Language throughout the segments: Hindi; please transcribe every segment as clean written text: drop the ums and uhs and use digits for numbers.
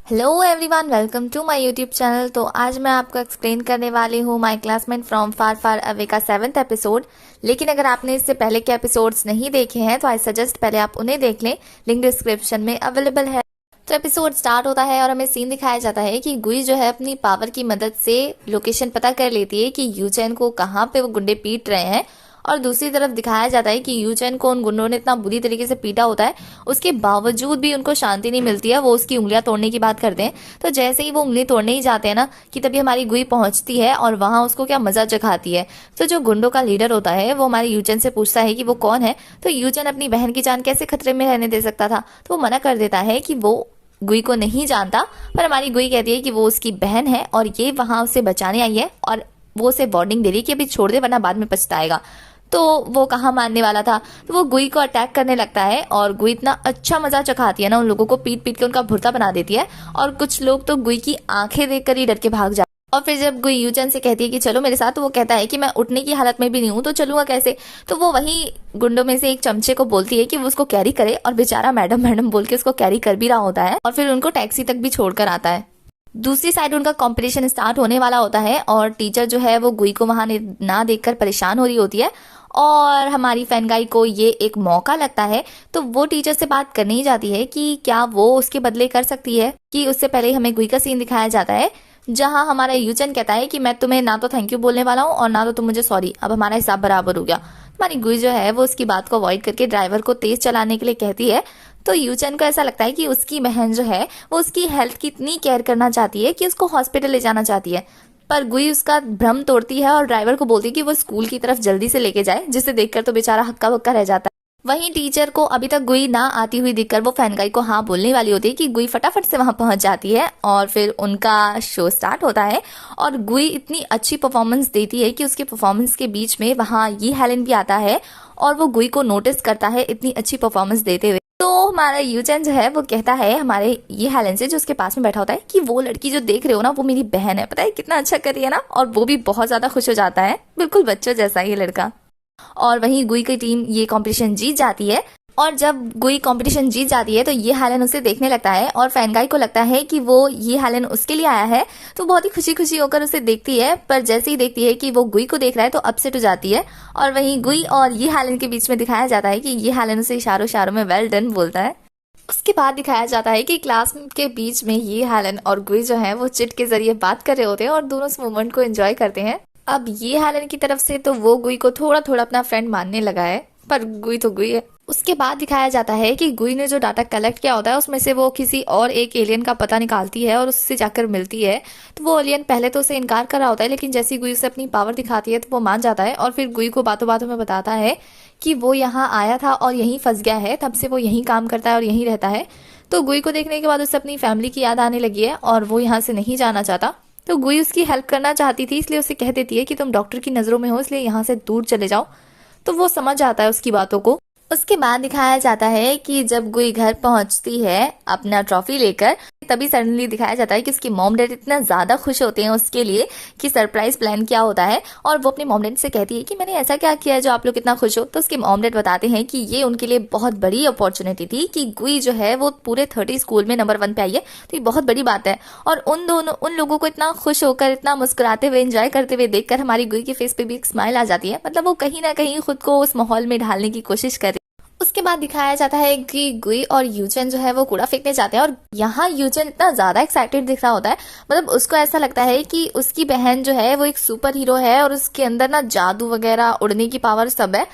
Hello everyone, welcome to my YouTube channel. तो आज मैं आपको एक्सप्लेन करने वाली हूँ my classmate from far far away का 7th एपिसोड। लेकिन अगर आपने इससे पहले के एपिसोड्स नहीं देखे हैं तो आई सजेस्ट पहले आप उन्हें देख लें, लिंक डिस्क्रिप्शन में अवेलेबल है। तो एपिसोड स्टार्ट होता है और हमें सीन दिखाया जाता है कि गुई जो है अपनी पावर की मदद से लोकेशन पता कर लेती है कि यूचैन को कहाँ पे वो गुंडे पीट रहे हैं। और दूसरी तरफ दिखाया जाता है कि यूचैन को उन गुंडों ने इतना बुरी तरीके से पीटा होता है, उसके बावजूद भी उनको शांति नहीं मिलती है। वो उसकी उंगलियां तोड़ने की बात करते हैं। तो जैसे ही वो उंगली तोड़ने ही जाते हैं ना कि तभी हमारी गुई पहुंचती है और वहां उसको क्या मजा चखाती है। तो जो गुंडों का लीडर होता है वो हमारे यूचैन से पूछता है कि वो कौन है। तो यूचैन अपनी बहन की जान कैसे खतरे में रहने दे सकता था, तो वो मना कर देता है कि वो गुई को नहीं जानता। पर हमारी गुई कहती है कि वो उसकी बहन है और ये वहां उसे बचाने आई है और वो उसे वार्निंग दे रही है कि अभी छोड़ दे वरना बाद में पछताएगा। तो वो कहाँ मानने वाला था। तो वो गुई को अटैक करने लगता है और गुई इतना अच्छा मजा चखाती है ना, उन लोगों को पीट पीट के उनका भुर्ता बना देती है। और कुछ लोग तो गुई की आंखें देखकर ही डर के भाग जाते। और फिर जब गुई यूचन से कहती है कि चलो मेरे साथ, तो वो कहता है कि मैं उठने की हालत में भी नहीं हूँ तो चलूंगा कैसे। तो वो वही गुंडों में से एक चमचे को बोलती है कि वो उसको कैरी करे और बेचारा मैडम मैडम बोल के उसको कैरी कर भी रहा होता है और फिर उनको टैक्सी तक भी छोड़कर आता है। दूसरी साइड उनका कंपटीशन स्टार्ट होने वाला होता है और टीचर जो है वो गुई को वहां ना देखकर परेशान हो रही होती है। और हमारी फैनगाई को ये एक मौका लगता है तो वो टीचर से बात करने ही जाती है कि क्या वो उसके बदले कर सकती है। कि उससे पहले हमें गुई का सीन दिखाया जाता है जहां हमारा यूचन कहता है कि मैं तुम्हें ना तो थैंक यू बोलने वाला हूँ और ना तो तुम मुझे सॉरी, अब हमारा हिसाब बराबर हो गया। हमारी गुई जो है वो उसकी बात को अवॉइड करके ड्राइवर को तेज चलाने के लिए कहती है। तो यूचन को ऐसा लगता है कि उसकी बहन जो है वो उसकी हेल्थ की इतनी केयर करना चाहती है कि उसको हॉस्पिटल ले जाना चाहती है। पर गुई उसका भ्रम तोड़ती है और ड्राइवर को बोलती है कि वो स्कूल की तरफ जल्दी से लेके जाए, जिसे देखकर तो बेचारा हक्का बक्का रह जाता है। वहीं टीचर को अभी तक गुई ना आती हुई देखकर वो फैनगाई को हाँ बोलने वाली होती है कि गुई फटाफट से वहां पहुंच जाती है और फिर उनका शो स्टार्ट होता है। और गुई इतनी अच्छी परफॉर्मेंस देती है कि उसके परफॉर्मेंस के बीच में वहां ये हेलेन भी आता है और वो गुई को नोटिस करता है इतनी अच्छी परफॉर्मेंस देते हुए। तो हमारा यूचन जो है वो कहता है हमारे ये हेलेन से, जो उसके पास में बैठा होता है, कि वो लड़की जो देख रहे हो ना वो मेरी बहन है। पता है कितना अच्छा कर रही है ना। और वो भी बहुत ज्यादा खुश हो जाता है, बिल्कुल बच्चों जैसा ये लड़का। और वहीं गुई की टीम ये कंपटीशन जीत जाती है। और जब गुई कंपटीशन जीत जाती है तो ये हेलेन उसे देखने लगता है और फैनगाई को लगता है कि वो ये हेलेन उसके लिए आया है। तो बहुत ही खुशी खुशी होकर उसे देखती है, पर जैसे ही देखती है कि वो गुई को देख रहा है तो अपसेट हो जाती है। और वहीं गुई और ये हेलेन के बीच में दिखाया जाता है कि ये हेलेन उसे इशारों इशारों में वेल डन बोलता है। उसके बाद दिखाया जाता है कि क्लास के बीच में ये हेलेन और गुई जो है वो चिट के जरिए बात कर रहे होते हैं और दोनों इस मोमेंट को एंजॉय करते हैं। अब ये हेलेन की तरफ से तो वो गुई को थोड़ा थोड़ा अपना फ्रेंड मानने लगा है, पर गुई तो गुई है। उसके बाद दिखाया जाता है कि गुई ने जो डाटा कलेक्ट किया होता है उसमें से वो किसी और एक एलियन का पता निकालती है और उससे जाकर मिलती है। तो वो एलियन पहले तो उसे इनकार कर रहा होता है, लेकिन जैसे ही गुई उसे अपनी पावर दिखाती है तो वो मान जाता है और फिर गुई को बातों बातों में बताता है कि वो यहाँ आया था और यहीं फंस गया है, तब से वो यहीं काम करता है और यहीं रहता है। तो गुई को देखने के बाद उसे अपनी फैमिली की याद आने लगी है और वो यहाँ से नहीं जाना चाहता। तो गुई उसकी हेल्प करना चाहती थी, इसलिए उसे कह देती है कि तुम डॉक्टर की नजरों में हो, इसलिए यहाँ से दूर चले जाओ। तो वो समझ आता है उसकी बातों को। उसके बाद दिखाया जाता है कि जब गुई घर पहुंचती है अपना ट्रॉफी लेकर, तभी सडनली दिखाया जाता है कि उसकी मॉम डैड इतना ज्यादा खुश होते हैं उसके लिए कि सरप्राइज प्लान किया होता है। और वो अपनी मॉम डैड से कहती है कि मैंने ऐसा क्या किया है जो आप लोग इतना खुश हो। तो उसके मॉम डैड बताते हैं कि ये उनके लिए बहुत बड़ी अपॉर्चुनिटी थी कि गुई जो है वो पूरे 30 स्कूल में नंबर 1 पे आई है, तो ये बहुत बड़ी बात है। और उन लोगों को इतना खुश होकर, इतना मुस्कुराते हुए, एंजॉय करते हुए देखकर हमारी गुई के फेस पे भी एक स्माइल आ जाती है। मतलब वो कहीं ना कहीं खुद को उस माहौल में ढालने की कोशिश कर। उसके बाद दिखाया जाता है कि गुई और यूचन जो है वो कूड़ा फेंकने जाते हैं और यहाँ यूचन इतना ज्यादा एक्साइटेड दिख रहा होता है। मतलब उसको ऐसा लगता है कि उसकी बहन जो है वो एक सुपर हीरो है और उसके अंदर ना जादू वगैरह, उड़ने की पावर सब है।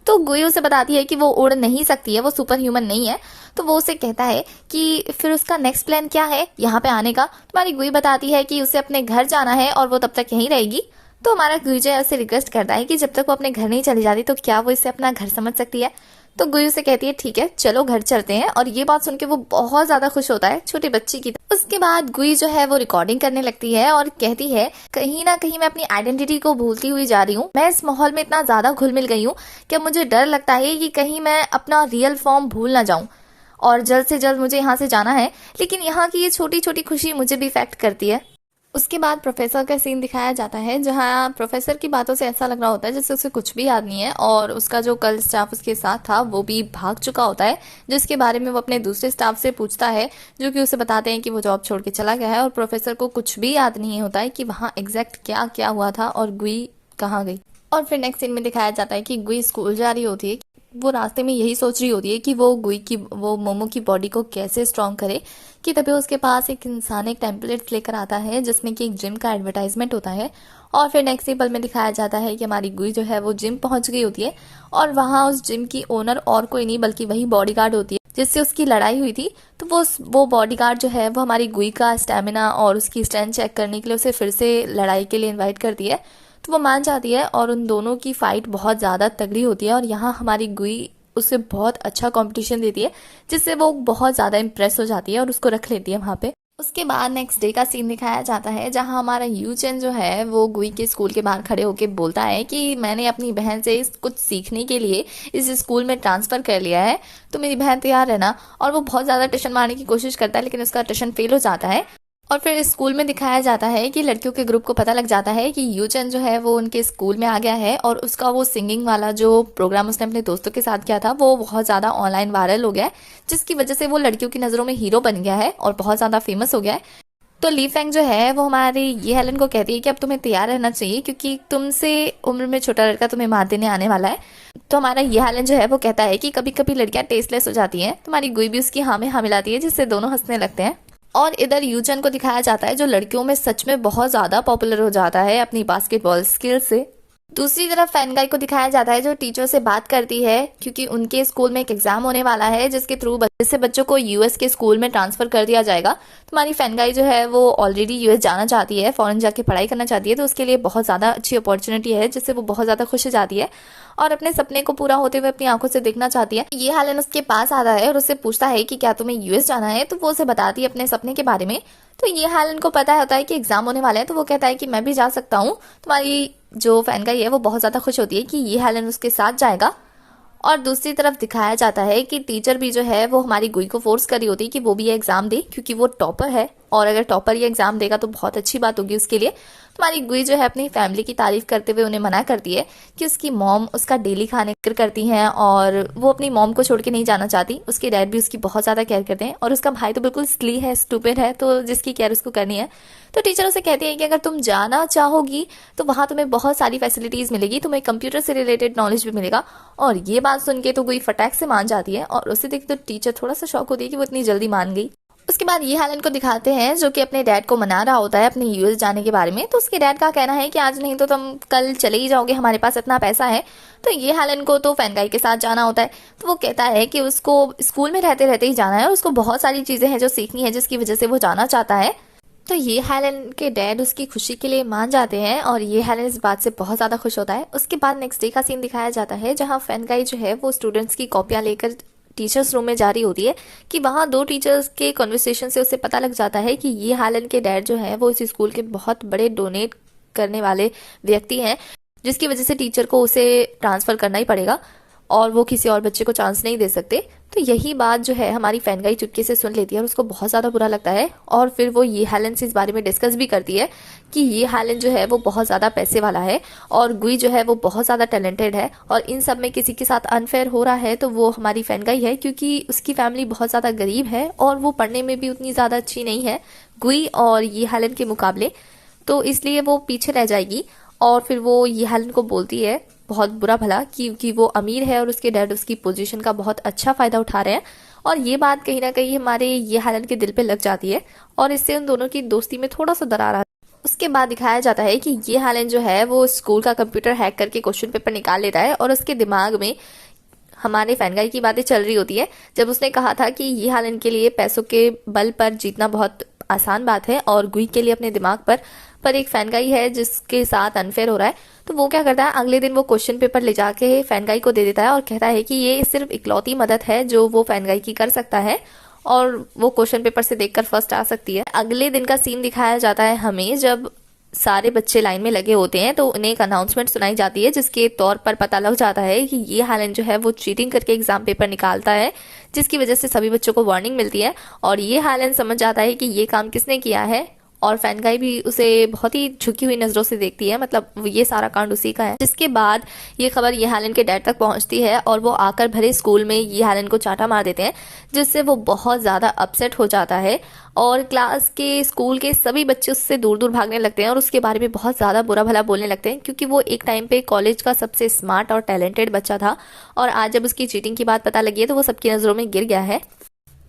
तो गुई उसे बताती है कि वो उड़ नहीं सकती है, वो सुपर ह्यूमन नहीं है। तो वो उसे कहता है कि फिर उसका नेक्स्ट प्लान क्या है यहाँ पे आने का। तुम्हारी गुई बताती है कि उसे अपने घर जाना है और वो तब तक यहीं रहेगी। तो हमारा गुई जो है उसे रिक्वेस्ट करता है कि जब तक वो अपने घर नहीं चली जाती तो क्या वो इसे अपना घर समझ सकती है। तो गुई उसे कहती है ठीक है चलो घर चलते हैं। और ये बात सुन के वो बहुत ज्यादा खुश होता है, छोटी बच्ची की तरह। उसके बाद गुई जो है वो रिकॉर्डिंग करने लगती है और कहती है कहीं ना कहीं मैं अपनी आइडेंटिटी को भूलती हुई जा रही हूँ। मैं इस माहौल में इतना ज्यादा घुल मिल गई हूँ कि मुझे डर लगता है कि कहीं मैं अपना रियल फॉर्म भूल ना जाऊं और जल्द से जल्द मुझे यहाँ से जाना है। लेकिन यहाँ की ये छोटी छोटी खुशी मुझे भी इफेक्ट करती है। उसके बाद प्रोफेसर का सीन दिखाया जाता है जहां प्रोफेसर की बातों से ऐसा लग रहा होता है जैसे उसे कुछ भी याद नहीं है और उसका जो कल स्टाफ उसके साथ था वो भी भाग चुका होता है, जिसके बारे में वो अपने दूसरे स्टाफ से पूछता है, जो कि उसे बताते हैं कि वो जॉब छोड़ के चला गया है और प्रोफेसर को कुछ भी याद नहीं होता है कि वहाँ एग्जैक्ट क्या क्या हुआ था और गुई कहाँ गई। और फिर नेक्स्ट सीन में दिखाया जाता है कि गुई स्कूल जा रही होती है। वो रास्ते में यही सोच रही होती है कि वो मोमो की बॉडी को कैसे स्ट्रॉन्ग करे, कि तभी उसके पास एक इंसान एक टेम्पलेट लेकर आता है जिसमें कि एक जिम का एडवर्टाइजमेंट होता है। और फिर नेक्स्ट पल में दिखाया जाता है कि हमारी गुई जो है वो जिम पहुंच गई होती है और वहां उस जिम की ओनर और कोई नहीं बल्कि वही बॉडीगार्ड होती है जिससे उसकी लड़ाई हुई थी। तो वो बॉडीगार्ड जो है वो हमारी गुई का स्टेमिना और उसकी स्ट्रेंथ चेक करने के लिए उसे फिर से लड़ाई के लिए इन्वाइट करती है। तो वो मान जाती है और उन दोनों की फाइट बहुत ज़्यादा तगड़ी होती है और यहाँ हमारी गुई उसे बहुत अच्छा कंपटीशन देती है, जिससे वो बहुत ज़्यादा इम्प्रेस हो जाती है और उसको रख लेती है वहाँ पे। उसके बाद नेक्स्ट डे का सीन दिखाया जाता है जहाँ हमारा यूचेन जो है वो गुई के स्कूल के बाहर खड़े होकर बोलता है कि मैंने अपनी बहन से कुछ सीखने के लिए इस स्कूल में ट्रांसफ़र कर लिया है, तो मेरी बहन तैयार है ना। और वो बहुत ज़्यादा टशन मारने की कोशिश करता है लेकिन उसका टशन फेल हो जाता है। और फिर स्कूल में दिखाया जाता है कि लड़कियों के ग्रुप को पता लग जाता है कि यूचन जो है वो उनके स्कूल में आ गया है और उसका वो सिंगिंग वाला जो प्रोग्राम उसने अपने दोस्तों के साथ किया था वो बहुत ज़्यादा ऑनलाइन वायरल हो गया है, जिसकी वजह से वो लड़कियों की नज़रों में हीरो बन गया है और बहुत ज़्यादा फेमस हो गया है। तो ली फेंग जो है वो हमारी ये हेलन को कहती है कि अब तुम्हें तैयार रहना चाहिए क्योंकि तुमसे उम्र में छोटा लड़का तुम्हें मात देने आने वाला है। तो हमारा ये हेलन जो है वो कहता है कि कभी कभी लड़कियां टेस्टलेस हो जाती हैं। तुम्हारी गुई भी उसकी हाँ में हाँ मिलाती है जिससे दोनों हंसने लगते हैं। और इधर यूचन को दिखाया जाता है जो लड़कियों में सच में बहुत ज़्यादा पॉपुलर हो जाता है अपनी बास्केटबॉल स्किल से। दूसरी तरफ फैनगाई को दिखाया जाता है जो टीचर से बात करती है क्योंकि उनके स्कूल में एक एग्जाम होने वाला है जिसके थ्रू जिससे बच्चों को यूएस के स्कूल में ट्रांसफर कर दिया जाएगा। तुम्हारी फैनगाई जो है वो ऑलरेडी यूएस जाना चाहती है, फॉरेन जाके पढ़ाई करना चाहती है, तो उसके लिए बहुत ज़्यादा अच्छी अपॉर्चुनिटी है जिससे वो बहुत ज़्यादा खुश हो जाती है और अपने सपने को पूरा होते हुए अपनी आंखों से देखना चाहती है। ये हालन उसके पास आता है और उससे पूछता है कि क्या तुम्हें यूएस जाना है, तो वो उसे बताती है अपने सपने के बारे में। तो ये हालन को पता होता है कि एग्जाम होने वाले हैं, तो वो कहता है कि मैं भी जा सकता हूँ। तुम्हारी जो फैनगाई है वो बहुत ज़्यादा खुश होती है कि ये हालन उसके साथ जाएगा। और दूसरी तरफ दिखाया जाता है कि टीचर भी जो है वो हमारी गुई को फोर्स करी होती है कि वो भी ये एग्जाम दे क्योंकि वो टॉपर है और अगर टॉपर ये एग्जाम देगा तो बहुत अच्छी बात होगी उसके लिए। तुम्हारी गुई जो है अपनी फैमिली की तारीफ करते हुए उन्हें मना करती है कि उसकी मॉम उसका डेली खाने करती हैं और वो अपनी मॉम को छोड़ के नहीं जाना चाहती। उसके डैड भी उसकी बहुत ज़्यादा केयर करते हैं और उसका भाई तो बिल्कुल स्ली है, स्टूपिड है, तो जिसकी केयर उसको करनी है। तो टीचर उसे कहती है कि अगर तुम जाना चाहोगी तो वहाँ तुम्हें बहुत सारी फैसिलिटीज़ मिलेगी, तुम्हें कंप्यूटर से रिलेटेड नॉलेज भी मिलेगा। और ये बात सुन के तो गुई फटाक से मान जाती है और उसे देख तो टीचर थोड़ा सा शॉक होती है कि वो इतनी जल्दी मान गई। उसके बाद ये हालन को दिखाते हैं जो कि अपने डैड को मना रहा होता है अपने यूएस जाने के बारे में। तो उसके डैड का कहना है कि आज नहीं तो तुम कल चले ही जाओगे, हमारे पास इतना पैसा है। तो ये हालन को तो फैनगाई के साथ जाना होता है, तो वो कहता है कि उसको स्कूल में रहते रहते ही जाना है और उसको बहुत सारी चीज़ें हैं जो सीखनी है जिसकी वजह से वो जाना चाहता है। तो ये हेलन के डैड उसकी खुशी के लिए मान जाते हैं और ये हेलन इस बात से बहुत ज़्यादा खुश होता है। उसके बाद नेक्स्ट डे का सीन दिखाया जाता है जहाँ फैनगाई जो है वो स्टूडेंट्स की कॉपियाँ लेकर टीचर्स रूम में जा रही होती है कि वहाँ दो टीचर्स के कन्वर्सेशन से उसे पता लग जाता है कि ये हालन के डैड जो है वो इस स्कूल के बहुत बड़े डोनेट करने वाले व्यक्ति हैं, जिसकी वजह से टीचर को उसे ट्रांसफ़र करना ही पड़ेगा और वो किसी और बच्चे को चांस नहीं दे सकते। तो यही बात जो है हमारी फैनगाई चुटकी से सुन लेती है और उसको बहुत ज़्यादा बुरा लगता है और फिर वो ये हालन से इस बारे में डिस्कस भी करती है कि ये हालन जो है वो बहुत ज़्यादा पैसे वाला है और गुई जो है वो बहुत ज़्यादा टैलेंटेड है और इन सब में किसी के साथ अनफेयर हो रहा है तो वो हमारी फैनगाई है क्योंकि उसकी फैमिली बहुत ज़्यादा गरीब है और वो पढ़ने में भी उतनी ज़्यादा अच्छी नहीं है गुई और ये हालन के मुकाबले, तो इसलिए वो पीछे रह जाएगी। और फिर वो ये हालन को बोलती है बहुत बुरा भला क्योंकि वो अमीर है और उसके डैड उसकी पोजीशन का बहुत अच्छा फ़ायदा उठा रहे हैं और ये बात कहीं ना कहीं हमारे ये हालन के दिल पे लग जाती है और इससे उन दोनों की दोस्ती में थोड़ा सा दरार आता है। उसके बाद दिखाया जाता है कि ये हालन जो है वो स्कूल का कंप्यूटर हैक करके क्वेश्चन पेपर निकाल लेता है और उसके दिमाग में हमारे फैनगाई की बातें चल रही होती है जब उसने कहा था कि ये हालन के लिए पैसों के बल पर जीतना बहुत आसान बात है और गुई के लिए अपने दिमाग पर एक फैनगाई है जिसके साथ अनफेयर हो रहा है। तो वो क्या करता है, अगले दिन वो क्वेश्चन पेपर ले जाके फैनगाई को दे देता है और कहता है कि ये सिर्फ इकलौती मदद है जो वो फैनगाई की कर सकता है और वो क्वेश्चन पेपर से देखकर फर्स्ट आ सकती है। अगले दिन का सीन दिखाया जाता है हमें जब सारे बच्चे लाइन में लगे होते हैं तो उन्हें एक अनाउंसमेंट सुनाई जाती है जिसके तौर पर पता लग जाता है कि ये हालन जो है वो चीटिंग करके एग्जाम पेपर निकालता है जिसकी वजह से सभी बच्चों को वार्निंग मिलती है और ये हालन समझ जाता है कि ये काम किसने किया है और फैनगाई भी उसे बहुत ही झुकी हुई नजरों से देखती है, मतलब ये सारा कांड उसी का है। जिसके बाद ये खबर ये हेलन के डैड तक पहुंचती है और वो आकर भरे स्कूल में ये हेलन को चाटा मार देते हैं, जिससे वो बहुत ज्यादा अपसेट हो जाता है और क्लास के स्कूल के सभी बच्चे उससे दूर दूर भागने लगते हैं और उसके बारे में बहुत ज्यादा बुरा भला बोलने लगते हैं, क्योंकि वो एक टाइम पे कॉलेज का सबसे स्मार्ट और टैलेंटेड बच्चा था और आज जब उसकी चीटिंग की बात पता लगी है तो वो सबकी नजरों में गिर गया है।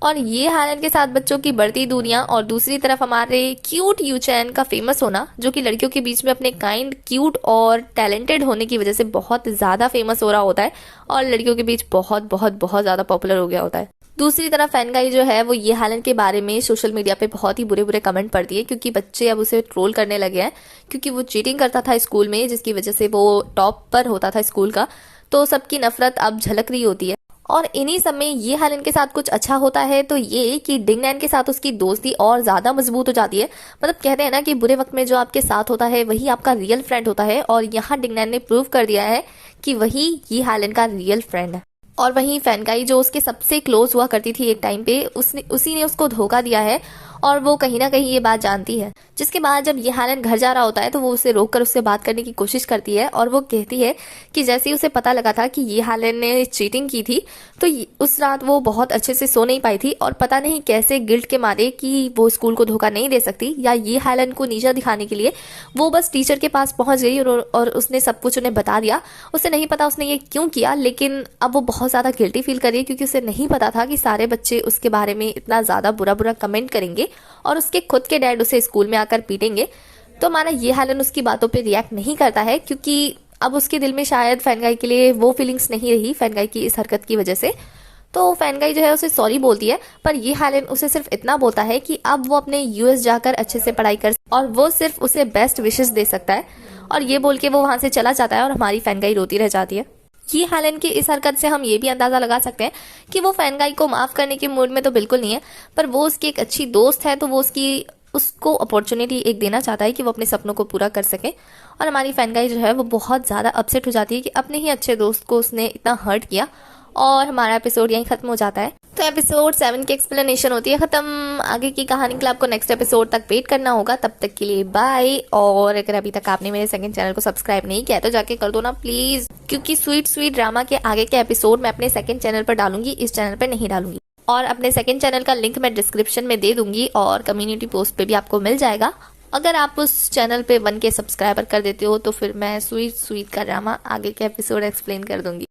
और ये हेलन के साथ बच्चों की बढ़ती दूरियां और दूसरी तरफ हमारे क्यूट यूचैन का फेमस होना, जो कि लड़कियों के बीच में अपने काइंड, क्यूट और टैलेंटेड होने की वजह से बहुत ज्यादा फेमस हो रहा होता है और लड़कियों के बीच बहुत बहुत बहुत ज्यादा पॉपुलर हो गया होता है। दूसरी तरफ फैनगाई जो है वो ये हेलन के बारे में सोशल मीडिया पे बहुत ही बुरे बुरे कमेंट पढ़ती है, क्योंकि बच्चे अब उसे ट्रोल करने लगे हैं, क्योंकि वो चीटिंग करता था स्कूल में, जिसकी वजह से वो टॉप पर होता था स्कूल का। तो सबकी नफरत अब झलक रही होती है। और इन्हीं समय ये हेलन के साथ कुछ अच्छा होता है तो ये कि डिंगनैन के साथ उसकी दोस्ती और ज्यादा मजबूत हो जाती है। मतलब कहते हैं ना कि बुरे वक्त में जो आपके साथ होता है वही आपका रियल फ्रेंड होता है, और यहाँ डिंगनैन ने प्रूव कर दिया है कि वही ये हेलन का रियल फ्रेंड है। और वहीं फैनगाई जो उसके सबसे क्लोज हुआ करती थी एक टाइम पे, उसी ने उसको धोखा दिया है और वो कहीं ना कहीं ये बात जानती है। जिसके बाद जब ये हेलन घर जा रहा होता है तो वो उसे रोककर उससे बात करने की कोशिश करती है और वो कहती है कि जैसे ही उसे पता लगा था कि ये हेलन ने चीटिंग की थी तो उस रात वो बहुत अच्छे से सो नहीं पाई थी और पता नहीं कैसे गिल्ट के मारे कि वो स्कूल को धोखा नहीं दे सकती या ये हेलन को नीचा दिखाने के लिए वो बस टीचर के पास पहुंच गई और उसने सब कुछ उन्हें बता दिया। उसे नहीं पता उसने ये क्यों किया, लेकिन अब वो बहुत ज्यादा गिल्टी फील कर रही है, क्योंकि उसे नहीं पता था कि सारे बच्चे उसके बारे में इतना ज्यादा बुरा बुरा कमेंट करेंगे और उसके खुद के डैड उसे स्कूल में आकर पीटेंगे। तो माना ये हेलन उसकी बातों पे रिएक्ट नहीं करता है, क्योंकि अब उसके दिल में शायद फैनगाई के लिए वो फीलिंग्स नहीं रही फैनगाई की इस हरकत की वजह से। तो फैनगाई जो है उसे सॉरी बोलती है, पर ये हेलन उसे सिर्फ इतना बोलता है कि अब वो अपने यूएस जाकर अच्छे से पढ़ाई कर और वो सिर्फ उसे बेस्ट विशेस दे सकता है, और ये बोल के वो वहां से चला जाता है और हमारी फैनगाई रोती रह जाती है। ये हेलन की इस हरकत से हम ये भी अंदाजा लगा सकते हैं कि वो फैनगाई को माफ करने के मूड में तो बिल्कुल नहीं है, पर वो उसकी एक अच्छी दोस्त है तो वो उसको अपॉर्चुनिटी एक देना चाहता है कि वो अपने सपनों को पूरा कर सके। और हमारी फैनगाई जो है वो बहुत ज़्यादा अपसेट हो जाती है कि अपने ही अच्छे दोस्त को उसने इतना हर्ट किया, और हमारा एपिसोड यहीं खत्म हो जाता है। तो एपिसोड 7 की एक्सप्लेनेशन होती है खत्म। आगे की कहानी के लिए आपको नेक्स्ट एपिसोड तक वेट करना होगा। तब तक के लिए बाय। और अगर अभी तक आपने मेरे सेकंड चैनल को सब्सक्राइब नहीं किया तो जाके कर दो ना प्लीज, क्योंकि स्वीट स्वीट ड्रामा के आगे के एपिसोड मैं अपने सेकंड चैनल पर डालूंगी, इस चैनल पर नहीं डालूंगी। और अपने सेकंड चैनल का लिंक मैं डिस्क्रिप्शन में दे दूंगी और कम्युनिटी पोस्ट पे भी आपको मिल जाएगा। अगर आप उस चैनल पे 1K सब्सक्राइबर कर देते हो तो फिर मैं स्वीट स्वीट का ड्रामा आगे के एपिसोड एक्सप्लेन कर दूंगी।